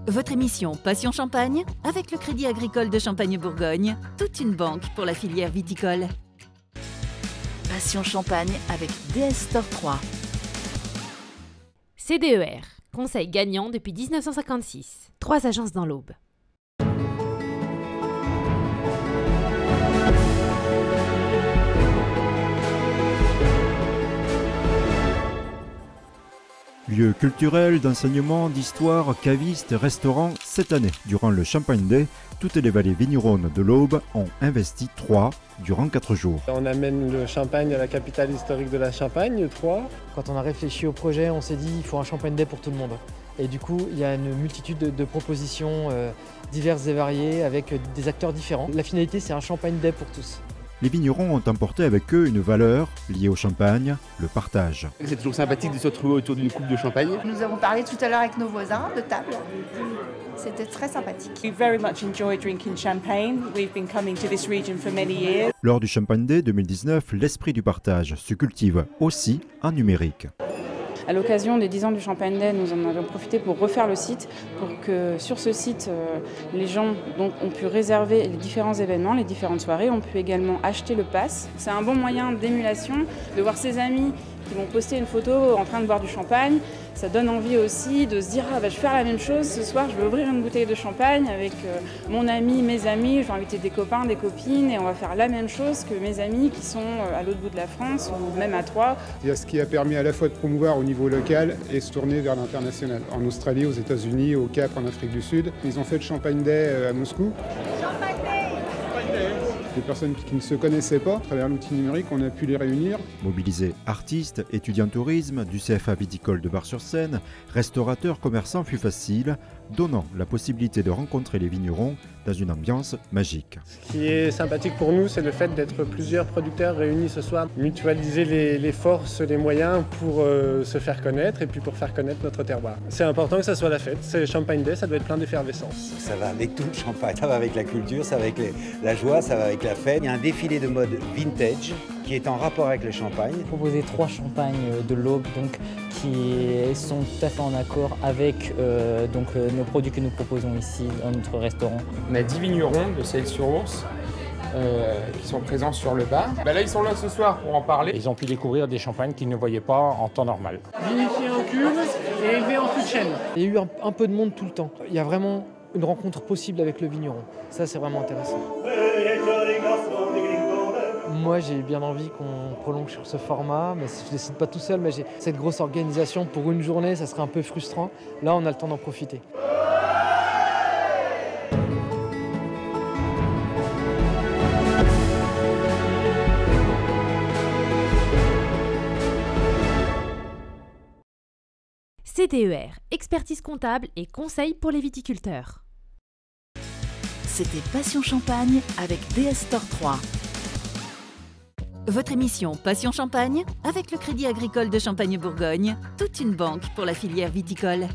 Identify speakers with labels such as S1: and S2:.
S1: Votre émission Passion Champagne avec le Crédit Agricole de Champagne-Bourgogne, toute une banque pour la filière viticole. Passion Champagne avec DS Store 3.
S2: CDER, conseil gagnant depuis 1956. 3 agences dans l'Aube.
S3: Lieux culturels, d'enseignement, d'histoire, cavistes, restaurants, cette année, durant le Champagne Day, toutes les vallées vigneronnes de l'Aube ont investi Troyes durant 4 jours.
S4: On amène le champagne à la capitale historique de la Champagne, Troyes.
S5: Quand on a réfléchi au projet, on s'est dit qu'il faut un Champagne Day pour tout le monde. Et du coup, il y a une multitude de propositions diverses et variées avec des acteurs différents. La finalité, c'est un Champagne Day pour tous.
S3: Les vignerons ont emporté avec eux une valeur liée au champagne, le partage.
S6: C'est toujours sympathique de se retrouver autour d'une coupe de champagne.
S7: Nous avons parlé tout à l'heure avec nos voisins de table. C'était très sympathique.
S8: We very much enjoy drinking champagne. We've been coming to this region for many years.
S3: Lors du Champagne Day 2019, l'esprit du partage se cultive aussi en numérique.
S9: À l'occasion des 10 ans du Champagne Day, nous en avons profité pour refaire le site, pour que sur ce site, les gens donc, ont pu réserver les différents événements, les différentes soirées, ont pu également acheter le pass. C'est un bon moyen d'émulation, de voir ses amis qui vont poster une photo en train de boire du champagne. Ça donne envie aussi de se dire je vais faire la même chose ce soir, je vais ouvrir une bouteille de champagne avec mon ami, mes amis, je vais inviter des copains, des copines et on va faire la même chose que mes amis qui sont à l'autre bout de la France ou même à Troyes.
S10: Il y a ce qui a permis à la fois de promouvoir au niveau local et se tourner vers l'international. En Australie, aux États-Unis, au Cap, en Afrique du Sud. Ils ont fait le Champagne Day à Moscou.
S7: Champagne Day.
S10: Des personnes qui ne se connaissaient pas, à travers l'outil numérique, on a pu les réunir.
S3: Mobiliser artistes, étudiants en tourisme, du CFA viticole de Bar-sur-Seine, restaurateurs, commerçants fut facile, donnant la possibilité de rencontrer les vignerons dans une ambiance magique.
S4: Ce qui est sympathique pour nous, c'est le fait d'être plusieurs producteurs réunis ce soir, mutualiser les forces, les moyens pour se faire connaître et puis pour faire connaître notre terroir. C'est important que ça soit la fête, c'est Champagne Day, ça doit être plein d'effervescence.
S11: Ça va avec tout le champagne, ça va avec la culture, ça va avec la joie, ça va avec la fête. Il y a un défilé de mode vintage qui est en rapport avec le champagne.
S5: Proposer 3 champagnes de l'Aube donc, qui sont tout à fait en accord avec nos produits que nous proposons ici dans notre restaurant.
S12: On a 10 vignerons de Celles-sur-Ours qui sont présents sur le bar. Là, ils sont là ce soir pour en parler.
S13: Ils ont pu découvrir des champagnes qu'ils ne voyaient pas en temps normal.
S4: Vinifié en cuve et élevé en fût de chêne.
S5: Il y a eu un peu de monde tout le temps. Il y a vraiment une rencontre possible avec le vigneron. Ça, c'est vraiment intéressant. Moi, j'ai bien envie qu'on prolonge sur ce format, mais je ne décide pas tout seul, mais j'ai cette grosse organisation pour une journée, ça serait un peu frustrant. Là, on a le temps d'en profiter.
S2: CDER, expertise comptable et conseil pour les viticulteurs.
S1: C'était Passion Champagne avec DS Store 3. Votre émission Passion Champagne avec le Crédit Agricole de Champagne-Bourgogne, toute une banque pour la filière viticole.